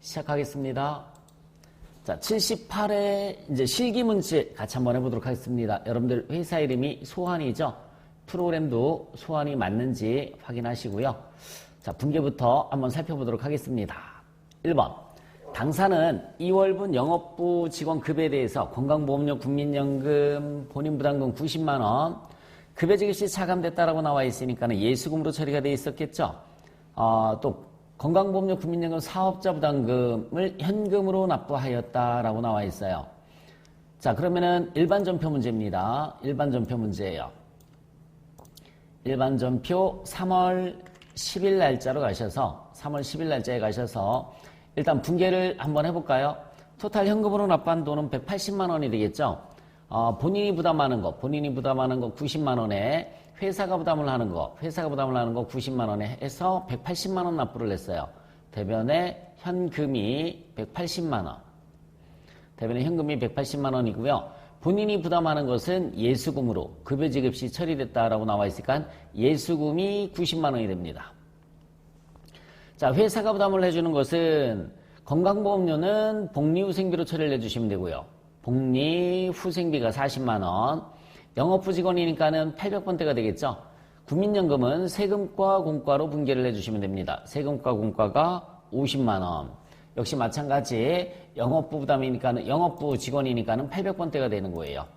시작하겠습니다. 자, 78회 이제 실기 문제 같이 한번 해보도록 하겠습니다. 여러분들 회사 이름이 소환이죠? 프로그램도 소환이 맞는지 확인하시고요. 자, 분계부터 한번 살펴보도록 하겠습니다. 1번. 당사는 2월분 영업부 직원 급에 대해서 건강보험료, 국민연금, 본인부담금 90만원, 급여지급시 차감됐다라고 나와 있으니까는 예수금으로 처리가 되어 있었겠죠. 또 건강보험료, 국민연금, 사업자 부담금을 현금으로 납부하였다라고 나와 있어요. 자, 그러면은 일반 전표 문제입니다. 일반 전표 문제예요. 일반 전표 3월 10일 날짜로 가셔서 3월 10일 날짜에 가셔서 일단 분계를 한번 해볼까요? 토탈 현금으로 납부한 돈은 180만 원이 되겠죠. 본인이 부담하는 거 90만 원에 회사가 부담을 하는 거 90만 원에 해서 180만 원 납부를 했어요. 대변에 현금이 180만 원. 대변에 현금이 180만 원이고요. 본인이 부담하는 것은 예수금으로 급여지급 시 처리됐다라고 나와 있으니까 예수금이 90만 원이 됩니다. 자, 회사가 부담을 해주는 것은 건강보험료는 복리후생비로 처리를 해주시면 되고요. 복리후생비가 40만 원. 영업부 직원이니까는 800번대가 되겠죠. 국민연금은 세금과 공과로 분계를 해주시면 됩니다. 세금과 공과가 50만 원. 역시 마찬가지 영업부 부담이니까는 영업부 직원이니까는 800번대가 되는 거예요.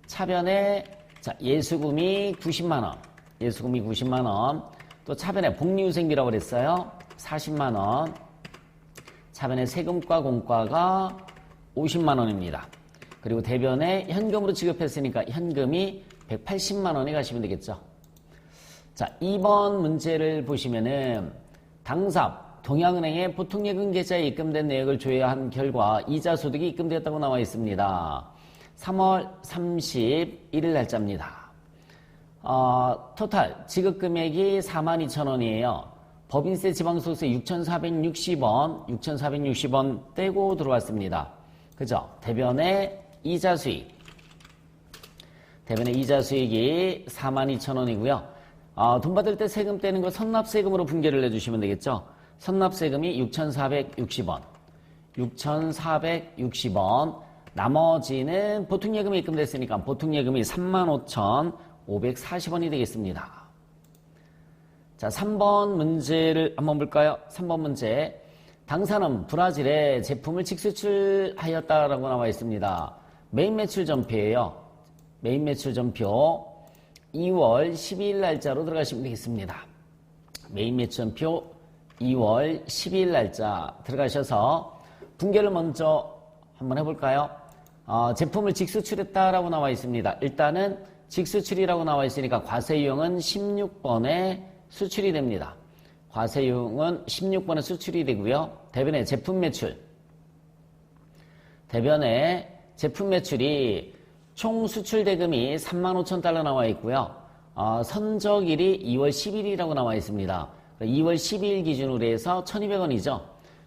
차변에 자, 예수금이 90만 원. 예수금이 90만 원. 또 차변에 복리후생비라고 그랬어요. 40만 원. 차변에 세금과 공과가 50만 원입니다. 그리고 대변에 현금으로 지급했으니까 현금이 180만 원이 가시면 되겠죠. 자, 2번 문제를 보시면은 당사 동양은행에 보통예금 계좌에 입금된 내역을 조회한 결과 이자 소득이 입금되었다고 나와 있습니다. 3월 31일 날짜입니다. 토탈 지급 금액이 42,000원이에요. 법인세 지방소득세 6,460원 떼고 들어왔습니다. 그죠? 대변에 이자 수익. 대변에 이자 수익이 42,000원이고요. 돈 받을 때 세금 떼는 거 선납세금으로 분계를 해주시면 되겠죠? 선납세금이 6,460원. 6,460원. 나머지는 보통예금이 입금됐으니까 보통예금이 35,540원이 되겠습니다. 자, 3번 문제를 한번 볼까요? 3번 문제. 당사는 브라질에 제품을 직수출하였다라고 나와 있습니다. 메인 매출 전표예요. 메인 매출 전표 2월 12일 날짜로 들어가시면 되겠습니다. 메인 매출 전표 2월 12일 날짜 들어가셔서 분계를 먼저 한번 해볼까요? 제품을 직수출했다라고 나와 있습니다. 일단은 직수출이라고 나와 있으니까 과세유형은 16번에 수출이 됩니다. 과세유형은 16번에 수출이 되고요. 대변에 제품 매출. 대변에 제품 매출이 총 수출 대금이 35,000달러 나와 있고요. 선적일이 2월 10일이라고 나와 있습니다. 2월 10일 기준으로 해서 1,200원이죠.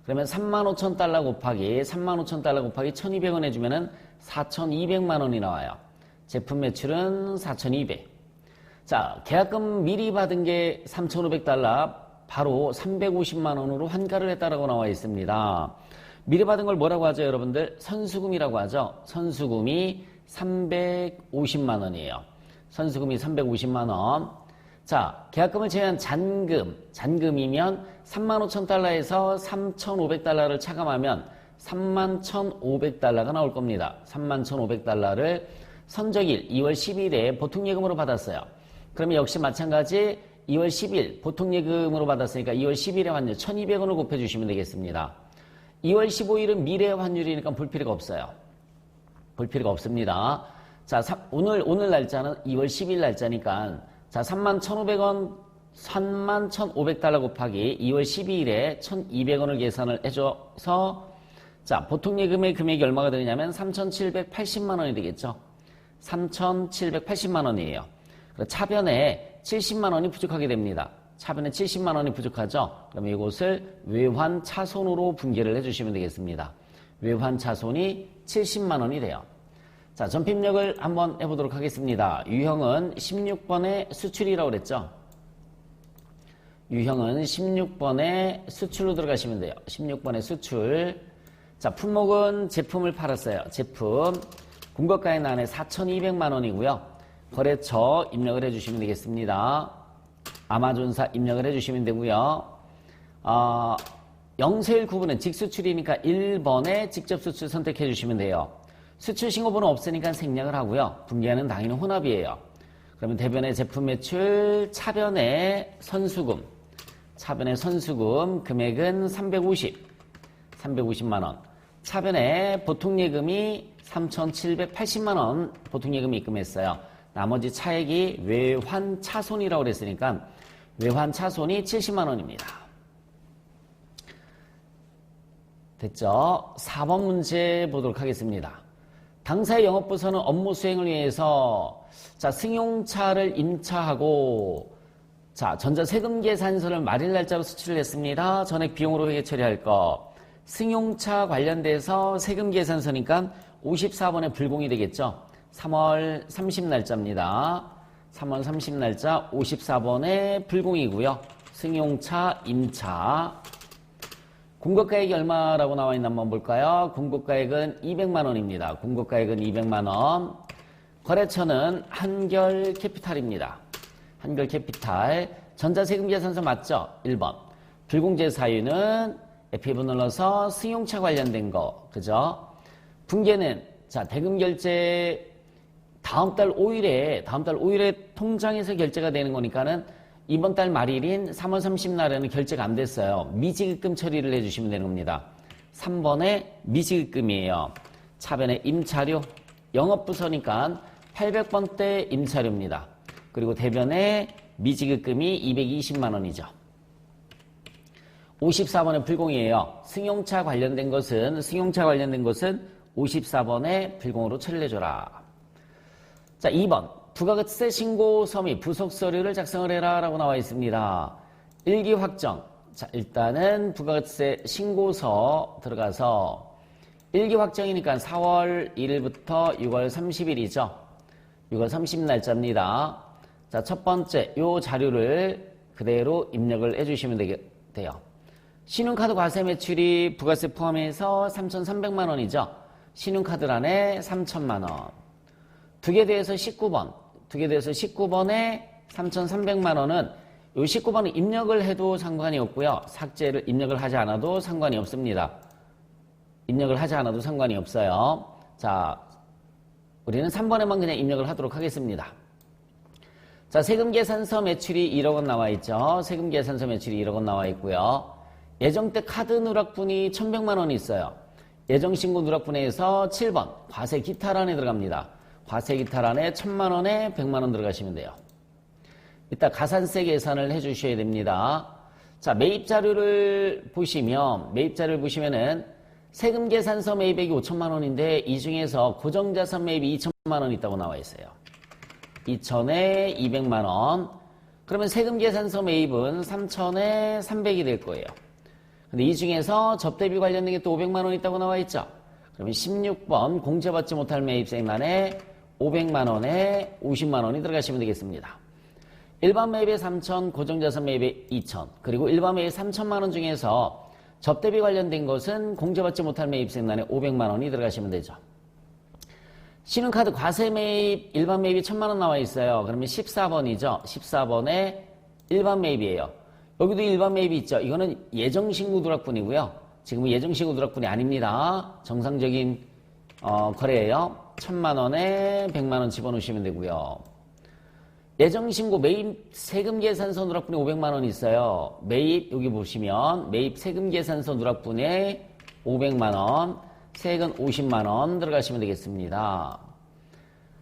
그러면 35,000달러 곱하기 1,200원 해주면은 4,200만 원이 나와요. 제품 매출은 4,200. 자, 계약금 미리 받은 게 3,500달러, 바로 350만 원으로 환가를 했다라고 나와 있습니다. 미리 받은 걸 뭐라고 하죠, 여러분들? 선수금이라고 하죠. 선수금이 350만 원이에요. 선수금이 350만 원. 자, 계약금을 제외한 잔금이면 35,000달러에서 3,500달러를 차감하면 31,500달러가 나올 겁니다. 31,500달러를 선적일 2월 10일에 보통예금으로 받았어요. 그러면 역시 마찬가지 2월 10일 보통예금으로 받았으니까 2월 10일의 환율 1,200원을 곱해주시면 되겠습니다. 2월 15일은 미래 환율이니까 볼 필요가 없어요. 볼 필요가 없습니다. 자, 오늘 날짜는 2월 10일 날짜니까 자, 31,500원, 31,500달러 곱하기 2월 12일에 1,200원을 계산을 해줘서 자, 보통예금의 금액이 얼마가 되느냐면 3,780만 원이 되겠죠. 3,780만 원이에요. 차변에 70만 원이 부족하게 됩니다. 차변에 70만 원이 부족하죠. 그러면 이것을 외환차손으로 분계를 해주시면 되겠습니다. 외환차손이 70만 원이 돼요. 자, 전표입력을 한번 해보도록 하겠습니다. 유형은 16번의 수출이라고 그랬죠. 유형은 16번에 수출로 들어가시면 돼요. 16번에 수출. 자, 품목은 제품을 팔았어요. 제품. 공급가액 안에 4,200만 원이고요. 거래처 입력을 해주시면 되겠습니다. 아마존사 입력을 해주시면 되고요. 영세일 구분은 직수출이니까 1번에 직접 수출 선택해 주시면 돼요. 수출 신고번호 없으니까 생략을 하고요. 분기하는 당연히 혼합이에요. 그러면 대변의 제품 매출, 차변의 선수금. 차변의 선수금 금액은 350만 원. 차변의 보통예금이 3,780만 원 보통예금이 입금했어요. 나머지 차액이 외환차손이라고 그랬으니까 외환차손이 70만 원입니다. 됐죠? 4번 문제 보도록 하겠습니다. 당사의 영업부서는 업무 수행을 위해서 자, 승용차를 임차하고 자, 전자세금계산서를 말일 날짜로 수출을 했습니다. 전액 비용으로 회계 처리할 거. 승용차 관련돼서 세금계산서니까 54번에 불공이 되겠죠. 3월 30날짜입니다. 3월 30날짜 54번에 불공이고요. 승용차 임차. 공급가액이 얼마라고 나와 있나 한번 볼까요? 공급가액은 200만 원입니다. 공급가액은 200만 원. 거래처는 한결캐피탈입니다. 한결캐피탈. 전자세금계산서 맞죠? 1번. 불공제 사유는 F1 눌러서 승용차 관련된 거. 그죠? 분계는 자, 대금결제 다음 달 5일에 통장에서 결제가 되는 거니까는 이번 달 말일인 3월 30날에는 결제가 안 됐어요. 미지급금 처리를 해주시면 되는 겁니다. 3번에 미지급금이에요. 차변에 임차료, 영업부서니까 800번대 임차료입니다. 그리고 대변에 미지급금이 220만 원이죠. 54번에 불공이에요. 승용차 관련된 것은 54번에 불공으로 처리를 해줘라. 자, 2번. 부가가치세 신고서 및 부속서류를 작성을 해라 라고 나와 있습니다. 일기 확정. 자, 일단은 부가가치세 신고서 들어가서 일기 확정이니까 4월 1일부터 6월 30일이죠. 6월 30날짜입니다. 자, 첫 번째 요 자료를 그대로 입력을 해주시면 돼요. 신용카드 과세 매출이 부가세 포함해서 3,300만 원이죠. 신용카드란에 3,000만 원. 두 개 더해서 19번에 3,300만 원은 요 19번은 입력을 해도 상관이 없고요. 삭제를 입력을 하지 않아도 상관이 없습니다. 입력을 하지 않아도 상관이 없어요. 자, 우리는 3번에만 그냥 입력을 하도록 하겠습니다. 자, 세금계산서 매출이 1억 원 나와 있죠. 세금계산서 매출이 1억 원 나와 있고요. 예정때 카드 누락분이 1,100만 원이 있어요. 예정신고 누락분에서 7번 과세 기타란에 들어갑니다. 과세 기타란에 1,000만 원에 100만 원 들어가시면 돼요. 이따 가산세 계산을 해주셔야 됩니다. 자, 매입 자료를 보시면은 세금 계산서 매입액이 5천만 원인데 이 중에서 고정자산 매입이 2천만 원 있다고 나와 있어요. 2천에 200만 원. 그러면 세금 계산서 매입은 3천에 300이 될 거예요. 근데 이 중에서 접대비 관련된 게 또 500만 원 있다고 나와 있죠. 그러면 16번 공제받지 못할 매입세만에 500만 원에 50만 원이 들어가시면 되겠습니다. 일반 매입에 3천, 고정자산 매입에 2천, 그리고 일반 매입 3천만 원 중에서 접대비 관련된 것은 공제받지 못할 매입세만에 500만 원이 들어가시면 되죠. 신용카드 과세 매입, 일반 매입이 1,000만 원 나와 있어요. 그러면 14번이죠. 14번에 일반 매입이에요. 여기도 일반 매입이 있죠. 이거는 예정신고 누락분이고요. 지금은 예정신고 누락분이 아닙니다. 정상적인 거래예요. 1,000만 원에 100만 원 집어넣으시면 되고요. 예정신고 매입 세금계산서 누락분이 500만 원이 있어요. 매입 여기 보시면 매입 세금계산서 누락분에 500만 원, 세액은 50만 원 들어가시면 되겠습니다.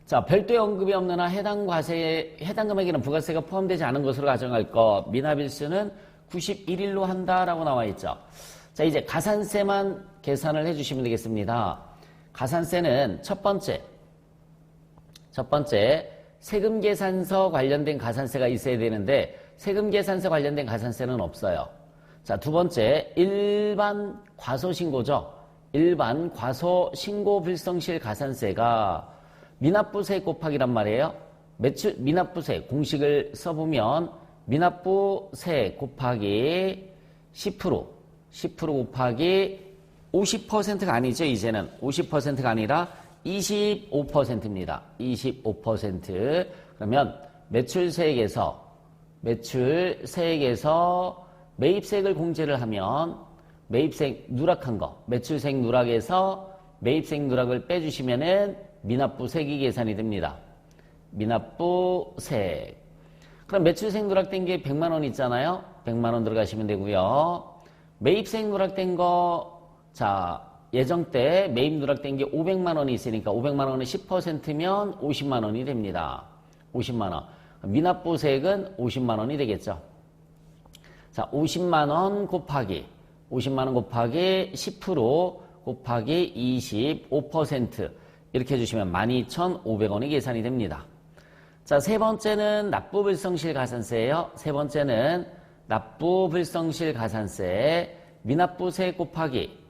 자, 별도의 언급이 없는 한 해당 금액에는 부가세가 포함되지 않은 것으로 가정할 것. 미납일수는 91일로 한다라고 나와 있죠. 자, 이제 가산세만 계산을 해주시면 되겠습니다. 가산세는 첫 번째 세금계산서 관련된 가산세가 있어야 되는데 세금계산서 관련된 가산세는 없어요. 자, 두 번째 일반 과소신고죠. 일반 과소신고 불성실 가산세가 미납부세 곱하기란 말이에요. 미납부세 공식을 써보면 미납부 세액 곱하기 10%, 10% 곱하기 50%가 아니죠. 이제는 50%가 아니라 25%입니다. 25%. 그러면 매출세액에서 매입세액을 공제를 하면 매입세액 누락한 거, 매출세액 누락에서 매입세액 누락을 빼주시면은 미납부세액이 계산이 됩니다. 미납부세액. 그럼 매출세액 누락된 게 100만 원 있잖아요. 100만 원 들어가시면 되고요. 매입세액 누락된 거, 자, 예정 때 매입 누락된 게 500만 원이 있으니까 500만 원의 10%면 50만 원이 됩니다. 50만 원. 미납부세액은 50만 원이 되겠죠. 자, 50만 원 곱하기 10% 곱하기 25% 이렇게 해주시면 12,500원이 계산이 됩니다. 자, 세 번째는 납부불성실 가산세예요. 세 번째는 납부불성실 가산세 미납부세액 곱하기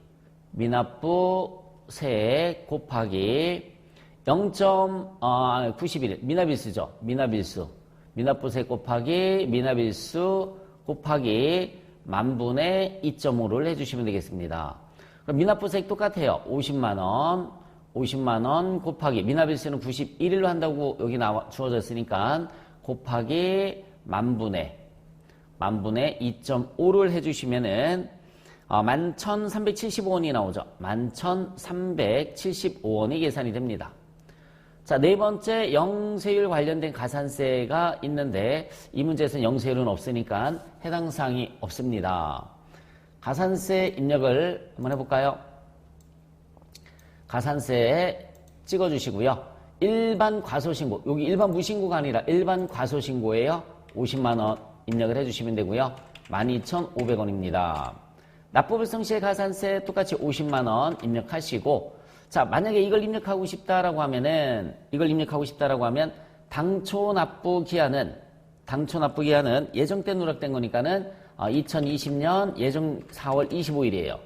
0.91 미납일수죠. 미납부세액 곱하기 미납일수 곱하기 만분의 2.5를 해주시면 되겠습니다. 그럼 미납부세액 똑같아요. 50만 원 곱하기 미납일수는 91일로 한다고 여기 주어졌으니까 곱하기 만분의 2.5를 해주시면은 11,375원이 나오죠. 11,375원이 계산이 됩니다. 자, 네 번째 영세율 관련된 가산세가 있는데 이 문제에서는 영세율은 없으니까 해당 사항이 없습니다. 가산세 입력을 한번 해볼까요? 가산세에 찍어주시고요. 일반 과소신고, 여기 일반 무신고가 아니라 일반 과소신고예요. 50만 원 입력을 해주시면 되고요. 12,500원입니다. 납부불성실 가산세 똑같이 50만 원 입력하시고, 자, 만약에 이걸 입력하고 싶다라고 하면 당초 납부 기한은 예정 때 누락된 거니까는 2020년 예정 4월 25일이에요.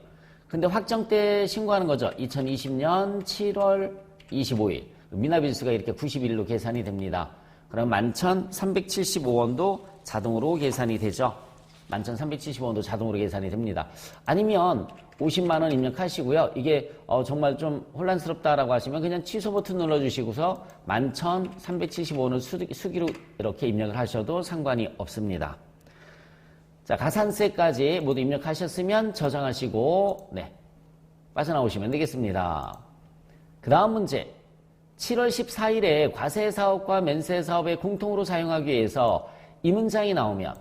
근데 확정 때 신고하는 거죠. 2020년 7월 25일. 미납일수가 이렇게 90일로 계산이 됩니다. 그럼 11,375원도 자동으로 계산이 되죠. 11,375원도 자동으로 계산이 됩니다. 아니면 50만 원 입력하시고요. 이게 정말 좀 혼란스럽다라고 하시면 그냥 취소 버튼 눌러주시고서 11,375원을 수기로 이렇게 입력을 하셔도 상관이 없습니다. 자, 가산세까지 모두 입력하셨으면 저장하시고 빠져나오시면 되겠습니다. 그 다음 문제 7월 14일에 과세사업과 면세사업에 공통으로 사용하기 위해서 이 문장이 나오면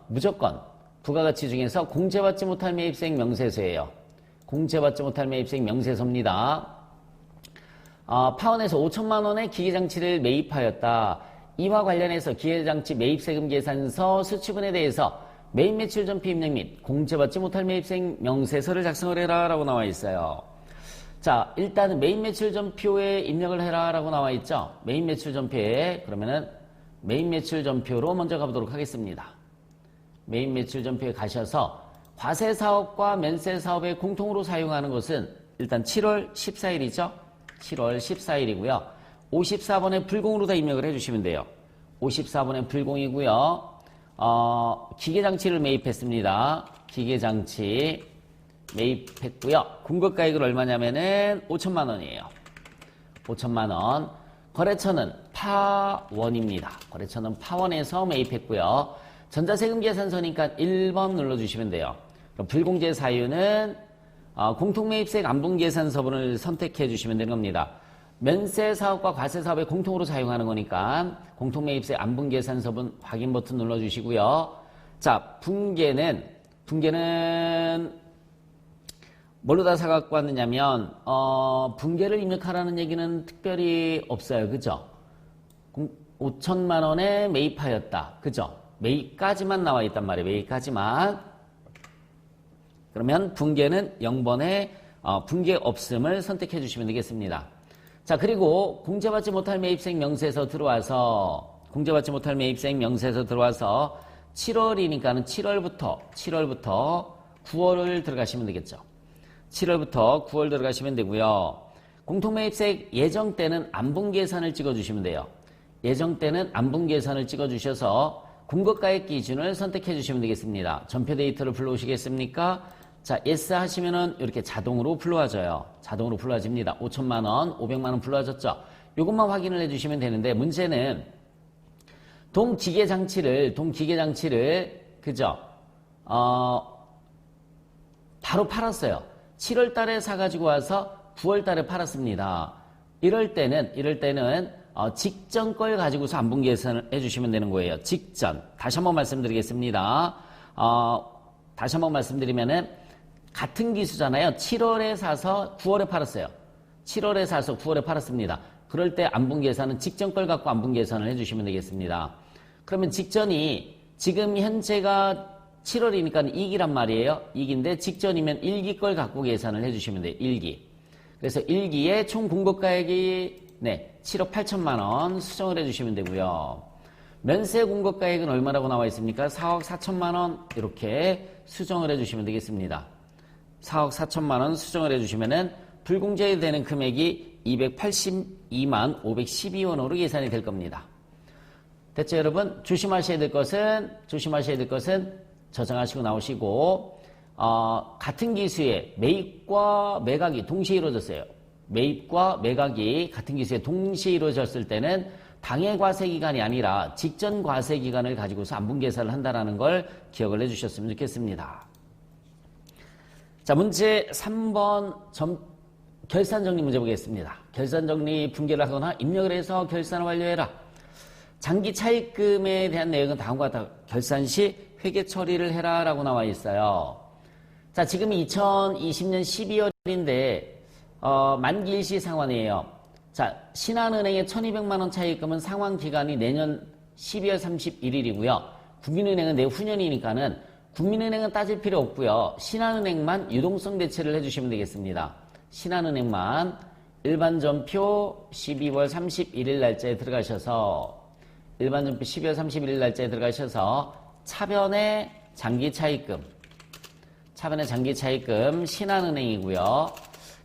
무조건 부가가치 중에서 공제받지 못할 매입세액 명세서예요. 공제받지 못할 매입세액 명세서입니다. 파원에서 5천만 원의 기계장치를 매입하였다. 이와 관련해서 기계장치 매입세금 계산서 수취분에 대해서 매입매출 전표 입력 및 공제받지 못할 매입세액 명세서를 작성을 해라 라고 나와 있어요. 자, 일단은 매입매출 전표에 입력을 해라 라고 나와 있죠. 매입매출 전표에 그러면은 매입매출 전표로 먼저 가보도록 하겠습니다. 매입매출 전표에 가셔서 과세사업과 면세사업에 공통으로 사용하는 것은 일단 7월 14일이죠. 7월 14일이고요. 54번에 불공으로 다 입력을 해주시면 돼요. 54번에 불공이고요. 기계장치를 매입했습니다. 기계장치 매입했고요. 공급가액은 얼마냐면은 5천만 원이에요. 5천만 원. 거래처는 파원입니다. 거래처는 파원에서 매입했고요. 전자세금 계산서니까 1번 눌러주시면 돼요. 불공제 사유는 공통매입세액 안분계산서분을 선택해 주시면 되는 겁니다. 면세사업과 과세사업에 공통으로 사용하는 거니까 공통매입세액 안분계산서분 확인 버튼 눌러주시고요. 자, 분계는 뭘로 다 사갖고 왔느냐면 분계를 입력하라는 얘기는 특별히 없어요. 그죠? 5천만 원에 매입하였다. 그죠? 매입까지만 나와 있단 말이에요. 매입까지만. 그러면 분계는 0번에 분계 없음을 선택해 주시면 되겠습니다. 자, 그리고 공제받지 못할 매입세액 명세서 들어와서 7월이니까는 7월부터 9월을 들어가시면 되겠죠. 7월부터 9월 들어가시면 되고요. 공통매입세액 예정 때는 안분계산을 찍어주시면 돼요. 예정 때는 안분 계산을 찍어주셔서 공급가액 기준을 선택해 주시면 되겠습니다. 전표 데이터를 불러오시겠습니까? 자, yes 하시면은 이렇게 자동으로 불러와져요. 자동으로 불러와집니다. 5천만 원, 500만 원 불러와졌죠? 이것만 확인을 해 주시면 되는데 문제는 동기계 장치를 그죠? 바로 팔았어요. 7월 달에 사가지고 와서 9월 달에 팔았습니다. 이럴 때는 직전 걸 가지고서 안분 계산을 해주시면 되는 거예요. 직전. 다시 한번 말씀드리겠습니다. 다시 한번 말씀드리면은 같은 기수잖아요. 7월에 사서 9월에 팔았어요. 7월에 사서 9월에 팔았습니다. 그럴 때 안분 계산은 직전 걸 갖고 안분 계산을 해주시면 되겠습니다. 그러면 직전이 지금 현재가 7월이니까 2기란 말이에요. 2기인데 직전이면 1기 걸 갖고 계산을 해주시면 돼요. 1기. 그래서 1기에 총 공급가액이 7억 8천만 원 수정을 해주시면 되고요. 면세 공급가액은 얼마라고 나와 있습니까? 4억 4천만 원 이렇게 수정을 해주시면 되겠습니다. 4억 4천만 원 수정을 해주시면은 불공제되는 금액이 282만 512원으로 계산이 될 겁니다. 됐죠, 여러분? 조심하셔야 될 것은 저장하시고 나오시고 같은 기수의 매입과 매각이 동시에 이루어졌어요. 매입과 매각이 같은 기수에 동시에 이루어졌을 때는 당해 과세 기간이 아니라 직전 과세 기간을 가지고서 안분 계산을 한다는 걸 기억을 해주셨으면 좋겠습니다. 자, 문제 3번 결산 정리 문제 보겠습니다. 결산 정리 분계를 하거나 입력을 해서 결산을 완료해라. 장기 차입금에 대한 내용은 다음과 같다. 결산 시 회계 처리를 해라 라고 나와 있어요. 자, 지금 2020년 12월인데 만기일시 상환이에요. 자, 신한은행의 1200만원 차입금은 상환기간이 내년 12월 31일이고요. 국민은행은 내후년이니까는 국민은행은 따질 필요 없고요. 신한은행만 유동성 대체를 해주시면 되겠습니다. 신한은행만 일반전표 12월 31일 날짜에 들어가셔서 일반전표 12월 31일 날짜에 들어가셔서 차변의 장기 차입금 신한은행이고요.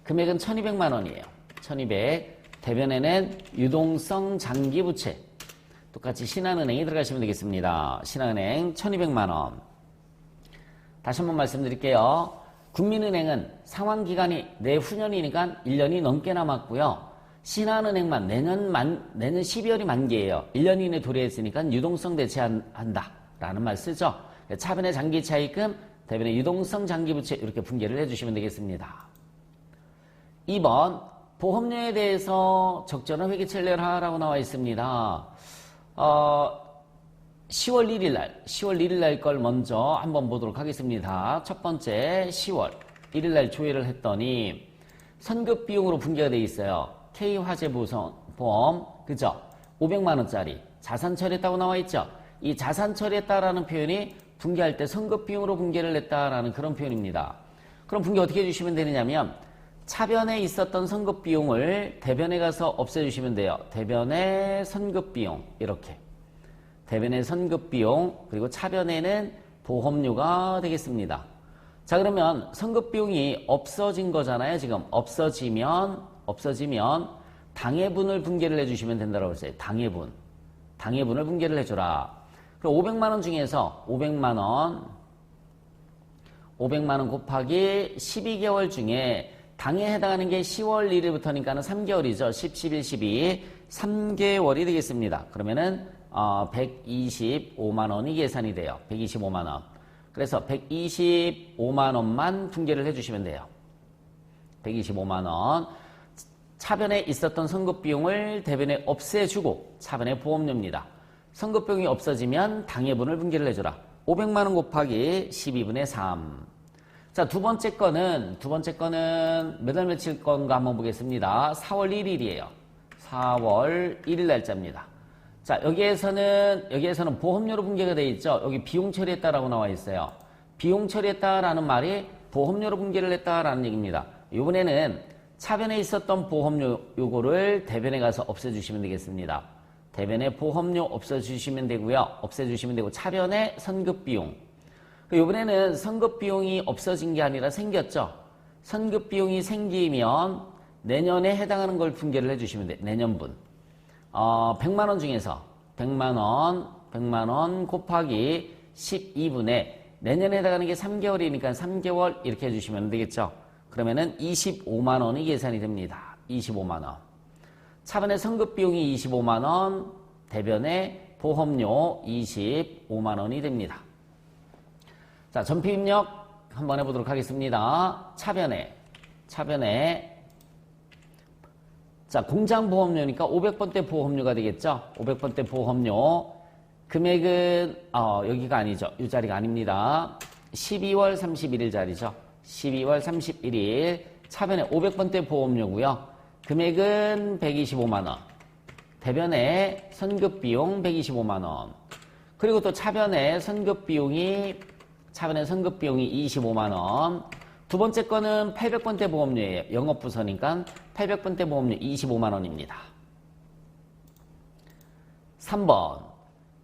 금액은 1200만 원이에요. 1200. 대변에는 유동성 장기부채 똑같이 신한은행이 들어가시면 되겠습니다. 신한은행 1200만 원. 다시 한번 말씀드릴게요. 국민은행은 상환기간이 내후년이니까 1년이 넘게 남았고요. 신한은행만 내년 12월이 만기예요. 1년 이내 도래했으니까 유동성 대체한다 라는 말 쓰죠. 차변의 장기 차입금, 대변의 유동성 장기부채 이렇게 분계를 해주시면 되겠습니다. 2번 보험료에 대해서 적절한 회계처리를 하라고 나와 있습니다. 10월 1일 날 걸 먼저 한번 보도록 하겠습니다. 첫 번째 10월 1일 날 조회를 했더니 선급 비용으로 분계가 되어 있어요. K화재보험 그죠? 500만 원짜리 자산 처리했다고 나와 있죠. 이 자산 처리했다라는 표현이 분계할 때 선급 비용으로 분계를 했다라는 그런 표현입니다. 그럼 분계 어떻게 해주시면 되느냐면 차변에 있었던 선급 비용을 대변에 가서 없애주시면 돼요. 대변의 선급 비용 이렇게 대변의 선급 비용 그리고 차변에는 보험료가 되겠습니다. 자, 그러면 선급 비용이 없어진 거잖아요. 지금 없어지면 당해분을 분계를 해주시면 된다고 했어요. 당해분을 분계를 해줘라. 그럼 500만 원 중에서 500만 원 곱하기 12개월 중에 당에 해당하는 게 10월 1일부터니까는 3개월이죠. 10, 11, 12 3개월이 되겠습니다. 그러면은 125만 원이 계산이 돼요. 125만 원. 그래서 125만 원만 분계를 해주시면 돼요. 125만 원. 차변에 있었던 선급 비용을 대변에 없애주고 차변의 보험료입니다. 선급 비용이 없어지면 당해분을 분계를 해줘라. 500만 원 곱하기 12분의 3. 자, 두 번째 거는 몇 월 며칠 건가 한번 보겠습니다. 4월 1일이에요. 4월 1일 날짜입니다. 자, 여기에서는 보험료로 분계가 되어 있죠. 여기 비용 처리했다라고 나와 있어요. 비용 처리했다라는 말이 보험료로 분계를 했다라는 얘기입니다. 이번에는 차변에 있었던 보험료 요거를 대변에 가서 없애주시면 되겠습니다. 대변에 보험료 없애주시면 되고요. 차변에 선급비용. 이번에는 선급비용이 없어진 게 아니라 생겼죠. 선급비용이 생기면 내년에 해당하는 걸 분계를 해주시면 돼요. 내년분. 100만 원 중에서 100만 원 곱하기 12분의 내년에 해당하는 게 3개월이니까 3개월 이렇게 해주시면 되겠죠. 그러면은 25만 원이 계산이 됩니다. 25만 원. 차변의 선급 비용이 25만 원, 대변의 보험료 25만 원이 됩니다. 자, 전표 입력 한번 해보도록 하겠습니다. 차변에 자, 공장 보험료니까 500번대 보험료가 되겠죠. 500번대 보험료 금액은 여기가 아니죠. 이 자리가 아닙니다. 12월 31일 자리죠. 12월 31일 차변에 500번대 보험료고요. 금액은 125만 원. 대변에 선급비용 125만 원. 그리고 또 차변에 선급비용이 25만 원. 두 번째 거는 800번대 보험료예요. 영업부서니까 800번대 보험료 25만 원입니다. 3번.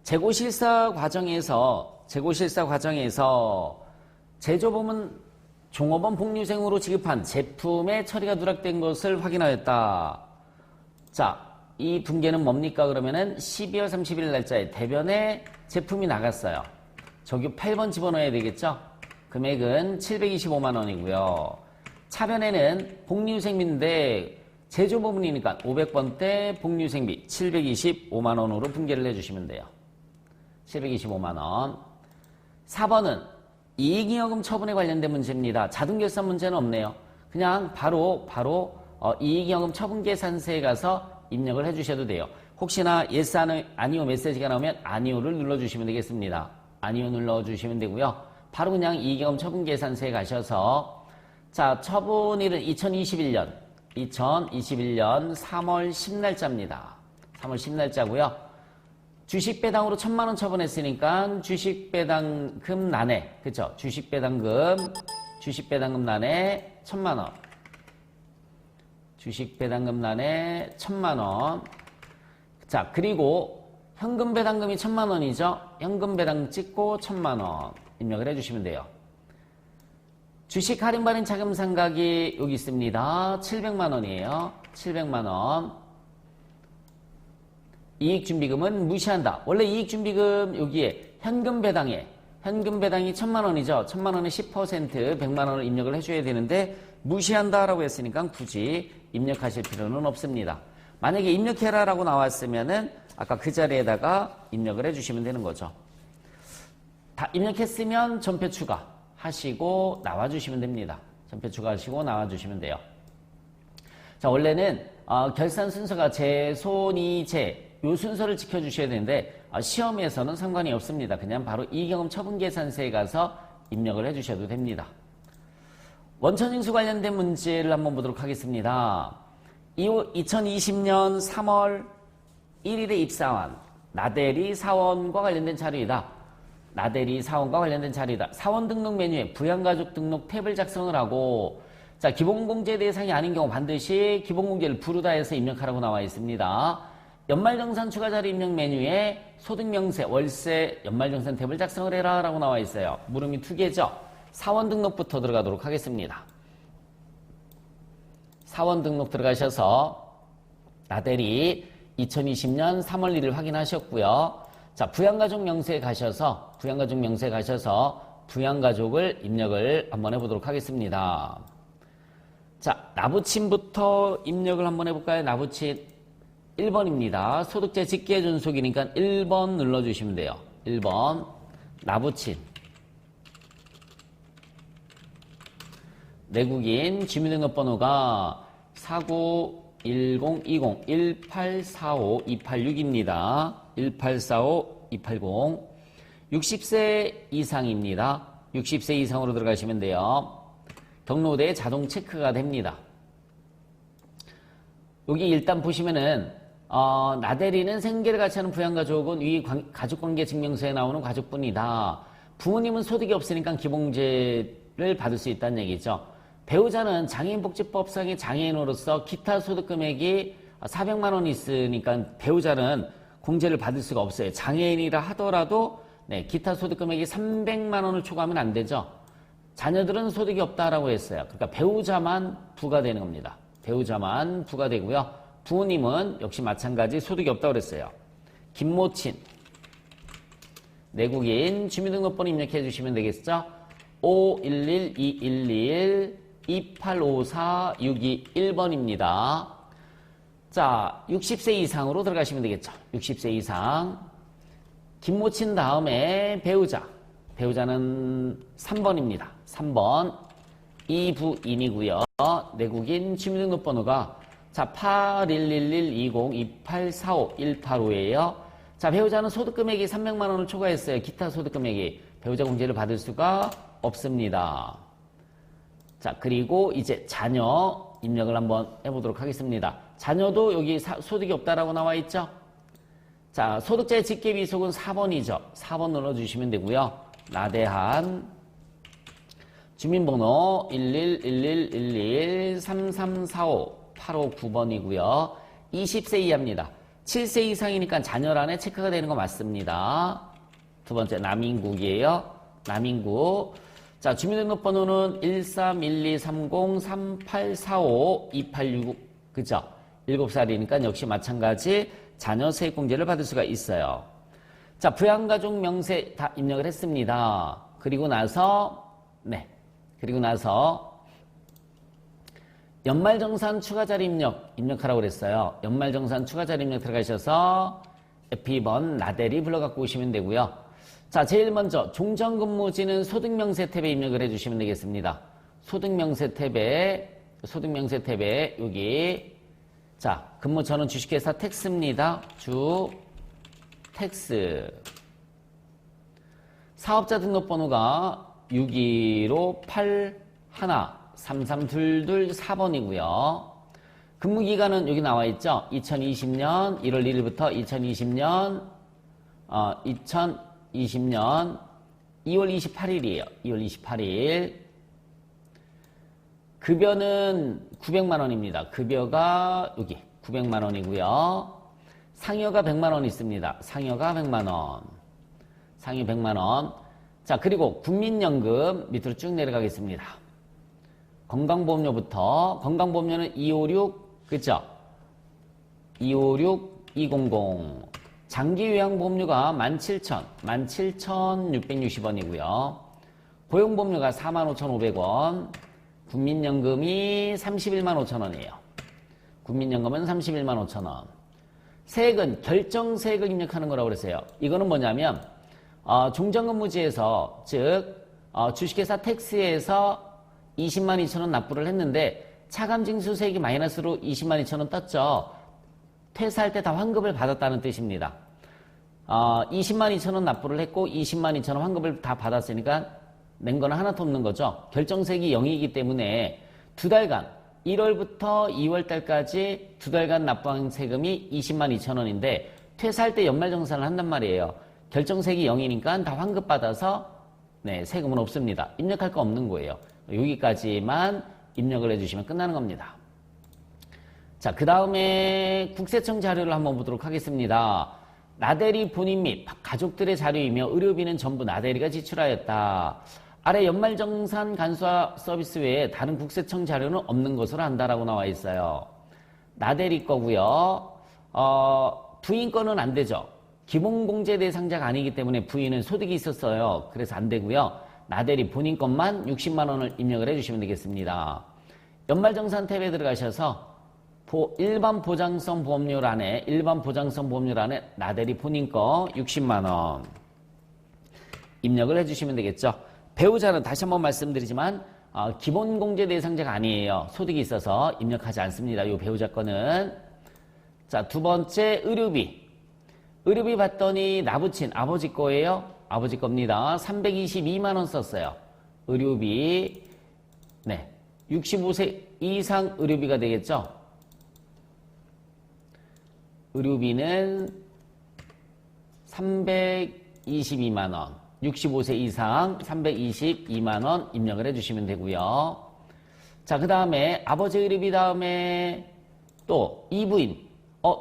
재고실사 과정에서 제조범은 종업원 복류생으로 지급한 제품의 처리가 누락된 것을 확인하였다. 자, 이 분계는 뭡니까? 그러면은 12월 31일 날짜에 대변에 제품이 나갔어요. 저기 8번 집어넣어야 되겠죠? 금액은 725만 원이고요. 차변에는 복류생비인데 제조부문이니까 500번대 복류생비 725만 원으로 분계를 해주시면 돼요. 725만 원. 4번은 이익잉여금 처분에 관련된 문제입니다. 자동결산 문제는 없네요. 그냥 바로 이익잉여금 처분계산서에 가서 입력을 해주셔도 돼요. 혹시나 yes, 아니오 메시지가 나오면 아니오를 눌러주시면 되겠습니다. 아니오 눌러주시면 되고요. 바로 그냥 이익잉여금 처분계산서에 가셔서 자, 처분일은 2021년 3월 10날짜입니다. 3월 10날짜고요. 주식배당으로 1,000만 원 처분했으니까 주식배당금 난해, 그쵸? 주식배당금 난해 1,000만 원. 주식배당금 난해 1,000만 원. 자, 그리고 현금배당금이 1,000만 원이죠? 현금배당 찍고 1,000만 원 입력을 해주시면 돼요. 주식 할인받은 자금 상각이 여기 있습니다. 700만 원이에요. 700만 원. 이익준비금은 무시한다. 원래 이익준비금 여기에 현금배당이 1,000만 원이죠. 1,000만 원에 10% 100만 원을 입력을 해줘야 되는데 무시한다라고 했으니까 굳이 입력하실 필요는 없습니다. 만약에 입력해라라고 나왔으면은 아까 그 자리에다가 입력을 해주시면 되는 거죠. 다 입력했으면 전표 추가하시고 나와주시면 됩니다. 전표 추가하시고 나와주시면 돼요. 자, 원래는 결산 순서가 재손이재 요 순서를 지켜주셔야 되는데 시험에서는 상관이 없습니다. 그냥 바로 이익잉여금 처분계산서에 가서 입력을 해주셔도 됩니다. 원천징수 관련된 문제를 한번 보도록 하겠습니다. 2020년 3월 1일에 입사한 나대리 사원과 관련된 자료이다. 사원 등록 메뉴에 부양가족 등록 탭을 작성을 하고 자, 기본공제 대상이 아닌 경우 반드시 기본공제를 부르다 해서 입력하라고 나와 있습니다. 연말정산 추가자료 입력 메뉴에 소득명세, 월세, 연말정산 탭을 작성을 해라 라고 나와 있어요. 물음이 2개죠. 사원 등록부터 들어가도록 하겠습니다. 사원 등록 들어가셔서 나대리 2020년 3월 1일 확인하셨고요. 자, 부양가족 명세에 가셔서 부양가족을 입력을 한번 해보도록 하겠습니다. 자, 나부친부터 입력을 한번 해볼까요? 나부친 1번입니다. 소득세 직계 존속이니까 1번 눌러주시면 돼요. 1번 나부친 내국인 주민등록번호가 49102018452862입니다. 18452880 60세 이상입니다. 60세 이상으로 들어가시면 돼요. 경로대에 자동 체크가 됩니다. 여기 일단 보시면은 나대리는 생계를 같이 하는 부양가족은 위 가족관계 증명서에 나오는 가족분이다. 부모님은 소득이 없으니까 기본공제를 받을 수 있다는 얘기죠. 배우자는 장애인복지법상의 장애인으로서 기타 소득금액이 400만 원 있으니까 배우자는 공제를 받을 수가 없어요. 장애인이라 하더라도 기타 소득금액이 300만 원을 초과하면 안 되죠. 자녀들은 소득이 없다라고 했어요. 그러니까 배우자만 부과되는 겁니다. 배우자만 부과되고요. 부모님은 역시 마찬가지 소득이 없다고 그랬어요. 김모친, 내국인 주민등록번호 입력해 주시면 되겠죠? 511-211-2854-621번입니다. 자, 60세 이상으로 들어가시면 되겠죠? 60세 이상. 김모친 다음에 배우자. 배우자는 3번입니다. 3번. 이부인이고요. 내국인 주민등록번호가 자, 8111202845-185예요. 자, 배우자는 소득금액이 300만 원을 초과했어요. 기타 소득금액이. 배우자 공제를 받을 수가 없습니다. 자, 그리고 이제 자녀 입력을 한번 해보도록 하겠습니다. 자녀도 여기 소득이 없다라고 나와 있죠? 자, 소득자의 직계비속은 4번이죠. 4번 눌러주시면 되고요. 나대한 주민번호 1111113345-859번이고요. 20세 이하입니다. 7세 이상이니까 자녀란에 체크가 되는 거 맞습니다. 두 번째 남인국이에요. 남인국. 자, 주민등록번호는 13123038452866 그죠? 7살이니까 역시 마찬가지 자녀 세액공제를 받을 수가 있어요. 자, 부양가족 명세 다 입력을 했습니다. 그리고 나서 연말정산 추가자리 입력하라고 그랬어요. 연말정산 추가자리 입력 들어가셔서 에피번 나대리 불러갖고 오시면 되고요. 자, 제일 먼저 종전근무지는 소득명세 탭에 입력을 해주시면 되겠습니다. 소득명세 탭에 여기 자, 근무처는 주식회사 텍스입니다. 주 텍스. 사업자 등록번호가 615-81-33224번이고요. 근무기간은 여기 나와 있죠. 2020년 1월 1일부터 2020년 2월 28일이에요. 2월 28일. 급여는 900만 원입니다. 급여가 여기 900만 원이고요. 상여가 100만 원 있습니다. 상여가 100만 원. 상여 100만 원. 자, 그리고 국민연금 밑으로 쭉 내려가겠습니다. 건강보험료부터 건강보험료는 256 그죠? 256-200 장기요양보험료가 17,660원이고요. 고용보험료가 45,500원. 국민연금이 31만 5천원이에요. 국민연금은 31만 5천원. 세액은 결정세액을 입력하는 거라고 그랬어요. 이거는 뭐냐면 종전근무지에서 즉 주식회사 텍스에서 20만 2천원 납부를 했는데 차감징수세액이 마이너스로 20만 2천원 떴죠. 퇴사할 때 다 환급을 받았다는 뜻입니다. 20만 2천원 납부를 했고 20만 2천원 환급을 다 받았으니까 낸 거는 하나도 없는 거죠. 결정세액이 0이기 때문에 두 달간 1월부터 2월달까지 두 달간 납부한 세금이 20만 2천원인데 퇴사할 때 연말정산을 한단 말이에요. 결정세액이 0이니까 다 환급받아서 세금은 없습니다. 입력할 거 없는 거예요. 여기까지만 입력을 해주시면 끝나는 겁니다. 자, 그 다음에 국세청 자료를 한번 보도록 하겠습니다. 나대리 본인 및 가족들의 자료이며 의료비는 전부 나대리가 지출하였다. 아래 연말정산 간소화 서비스 외에 다른 국세청 자료는 없는 것으로 한다라고 나와 있어요. 나대리 거고요. 부인 거는 안 되죠. 기본공제 대상자가 아니기 때문에 부인은 소득이 있었어요. 그래서 안 되고요. 나대리 본인 것만 60만 원을 입력을 해주시면 되겠습니다. 연말정산 탭에 들어가셔서 일반 보장성 보험료란에 나대리 본인 거 60만 원 입력을 해주시면 되겠죠. 배우자는 다시 한번 말씀드리지만 기본공제 대상자가 아니에요. 소득이 있어서 입력하지 않습니다. 이 배우자 거는. 자, 두 번째 의료비. 의료비 봤더니 나부친 아버지 거예요. 아버지 겁니다. 322만 원 썼어요. 의료비. 65세 이상 의료비가 되겠죠. 의료비는 322만 원. 65세 이상 322만 원 입력을 해주시면 되고요. 자, 그 다음에 아버지 의료비 다음에 또 이부인.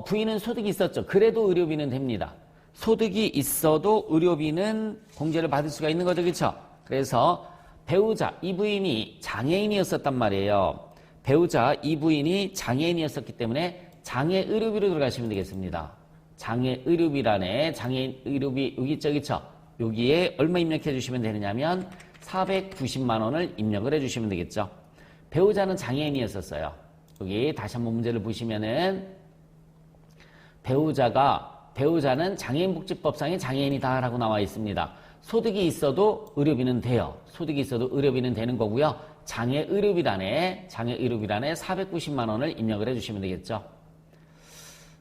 부인은 소득이 있었죠. 그래도 의료비는 됩니다. 소득이 있어도 의료비는 공제를 받을 수가 있는 거죠. 그렇죠? 그래서 배우자 이부인이 장애인이었었단 말이에요. 배우자 이부인이 장애인이었었기 때문에 장애의료비로 들어가시면 되겠습니다. 장애의료비란에 장애인 의료비 여기 있죠, 그쵸? 여기에 얼마 입력해 주시면 되느냐면 490만 원을 입력을 해 주시면 되겠죠. 배우자는 장애인이었었어요. 여기 다시 한번 문제를 보시면은 배우자는 장애인복지법상의 장애인이다라고 나와 있습니다. 소득이 있어도 의료비는 돼요. 소득이 있어도 의료비는 되는 거고요. 장애의료비란에 490만 원을 입력을 해주시면 되겠죠.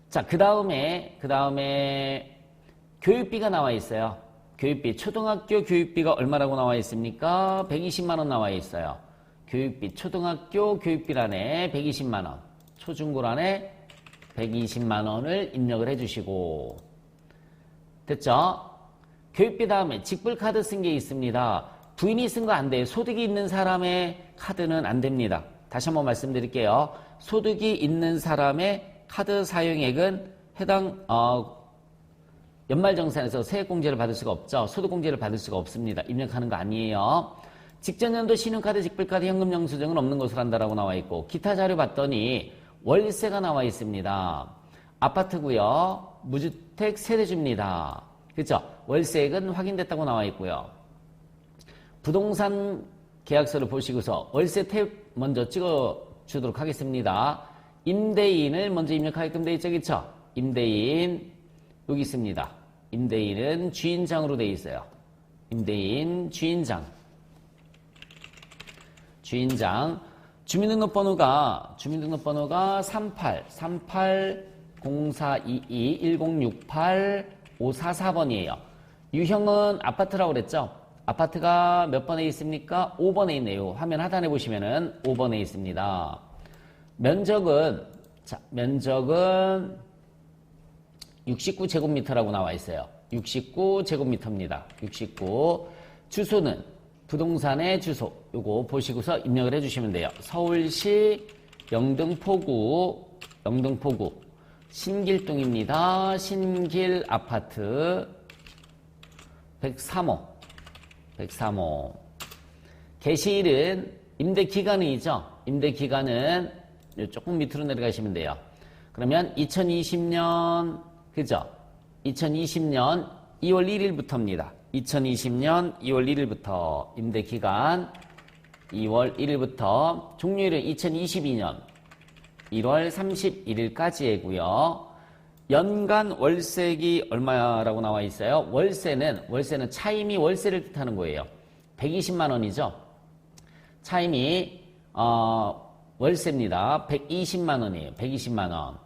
자, 그 다음에 교육비가 나와 있어요. 교육비, 초등학교 교육비가 얼마라고 나와 있습니까? 120만 원 나와 있어요. 교육비, 초등학교 교육비란에 120만 원, 초중고란에 120만 원을 입력을 해주시고 됐죠? 교육비 다음에 직불카드 쓴 게 있습니다. 부인이 쓴 거 안 돼요. 소득이 있는 사람의 카드는 안 됩니다. 다시 한번 말씀드릴게요. 소득이 있는 사람의 카드 사용액은 해당 연말정산에서 세액공제를 받을 수가 없죠. 소득공제를 받을 수가 없습니다. 입력하는 거 아니에요. 직전년도 신용카드, 직불카드, 현금영수증은 없는 것으로 한다라고 나와 있고 기타 자료 봤더니 월세가 나와 있습니다. 아파트고요. 무주택 세대주입니다. 그렇죠? 월세액은 확인됐다고 나와 있고요. 부동산 계약서를 보시고서 월세 탭 먼저 찍어주도록 하겠습니다. 임대인을 먼저 입력하게끔 되어 있죠. 그렇죠? 임대인 여기 있습니다. 임대인은 주인장으로 되어 있어요. 임대인 주인장. 주민등록번호가 3804221068-544번이에요. 유형은 아파트라고 그랬죠? 아파트가 몇 번에 있습니까? 5번에 있네요. 화면 하단에 보시면은 5번에 있습니다. 면적은 69제곱미터라고 나와 있어요. 69제곱미터입니다. 69. 주소는 부동산의 주소. 요거 보시고서 입력을 해주시면 돼요. 서울시 영등포구 신길동입니다. 신길 아파트 103호. 개시일은 임대기간이죠. 임대기간은 조금 밑으로 내려가시면 돼요. 그러면 2020년 그죠? 2020년 2월 1일부터입니다. 2020년 2월 1일부터 임대기간 2월 1일부터 종료일은 2022년 1월 31일까지이고요. 연간 월세액이 얼마라고 나와 있어요? 월세는 차임이 월세를 뜻하는 거예요. 120만 원이죠. 차임이 월세입니다. 120만 원이에요. 120만 원.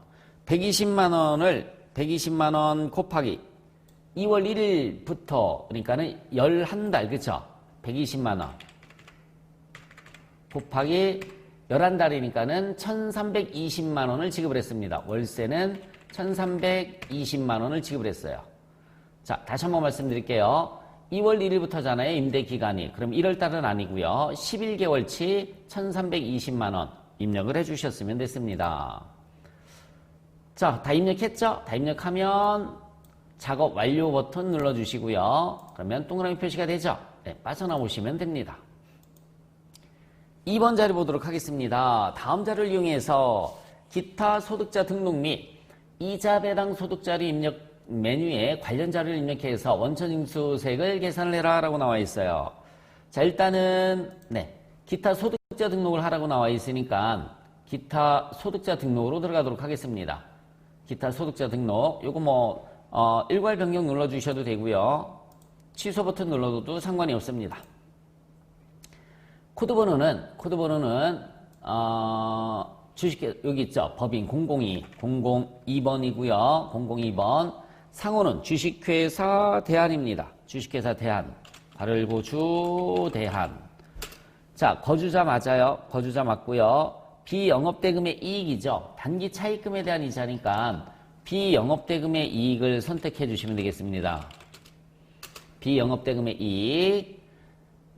120만 원 곱하기 2월 1일부터 그러니까는 11달 그쵸? 120만 원 곱하기 11달이니까는 1320만 원을 지급을 했습니다. 월세는 1320만 원을 지급을 했어요. 자, 다시 한번 말씀드릴게요. 2월 1일부터잖아요. 임대기간이. 그럼 1월달은 아니고요. 11개월치 1320만 원 입력을 해주셨으면 됐습니다. 자, 다 입력했죠? 다 입력하면 작업 완료 버튼 눌러주시고요. 그러면 동그라미 표시가 되죠? 네, 빠져나오시면 됩니다. 2번 자료 보도록 하겠습니다. 다음 자료를 이용해서 기타 소득자 등록 및 이자 배당 소득자료 입력 메뉴에 관련 자료를 입력해서 원천징수세액을 계산을 해라 라고 나와 있어요. 자, 일단은 기타 소득자 등록을 하라고 나와 있으니까 기타 소득자 등록으로 들어가도록 하겠습니다. 기타 소득자 등록 요거 일괄 변경 눌러주셔도 되고요. 취소 버튼 눌러도 상관이 없습니다. 코드번호는 주식 여기 있죠. 법인 002번이고요. 002번. 상호는 주식회사 대한입니다. 주식회사 대한. 괄호 주 대한. 자, 거주자 맞아요. 거주자 맞고요. 비영업대금의 이익이죠. 단기 차입금에 대한 이자니까 비영업대금의 이익을 선택해 주시면 되겠습니다. 비영업대금의 이익.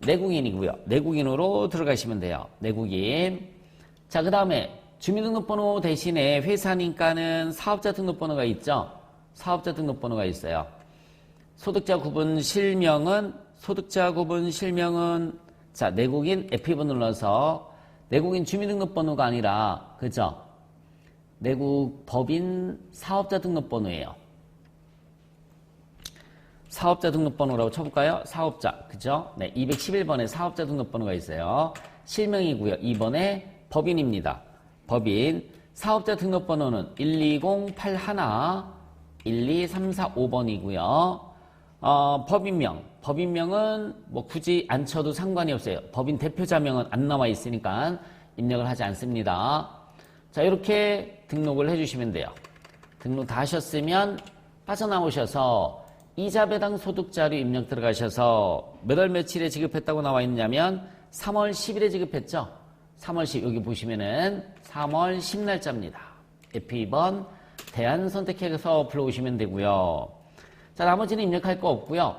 내국인이고요. 내국인으로 들어가시면 돼요. 내국인. 자, 그 다음에 주민등록번호 대신에 회사니까는 사업자 등록번호가 있죠. 사업자 등록번호가 있어요. 소득자 구분 실명은 자, 내국인 F2번 눌러서 내국인 주민등록번호가 아니라 그죠? 내국 법인 사업자 등록번호예요. 사업자 등록번호라고 쳐볼까요? 사업자, 그죠? 네, 211번에 사업자 등록번호가 있어요. 실명이고요. 2번에 법인입니다. 법인. 사업자 등록번호는 12081-12345번이고요. 법인명. 법인명은 뭐 굳이 안 쳐도 상관이 없어요. 법인 대표자명은 안 나와 있으니까 입력을 하지 않습니다. 자, 이렇게 등록을 해주시면 돼요. 등록 다 하셨으면 빠져나오셔서 이자 배당 소득자료 입력 들어가셔서 몇 월 며칠에 지급했다고 나와 있냐면 3월 10일에 지급했죠. 3월 10, 여기 보시면은 3월 10날짜입니다. F2번 대안 선택해서 불러오시면 되고요. 자, 나머지는 입력할 거 없고요.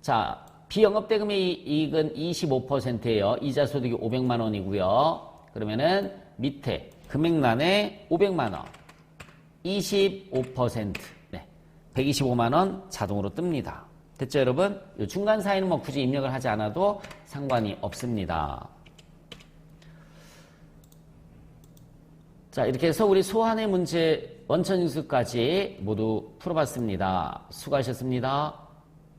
자, 비영업대금의 이익은 25%예요. 이자 소득이 500만 원이고요. 그러면은 밑에 금액란에 500만 원, 25%, 네, 125만 원 자동으로 뜹니다. 됐죠, 여러분? 이 중간 사이는 뭐 굳이 입력을 하지 않아도 상관이 없습니다. 자, 이렇게 해서 우리 소환의 문제 원천인수까지 모두 풀어봤습니다. 수고하셨습니다.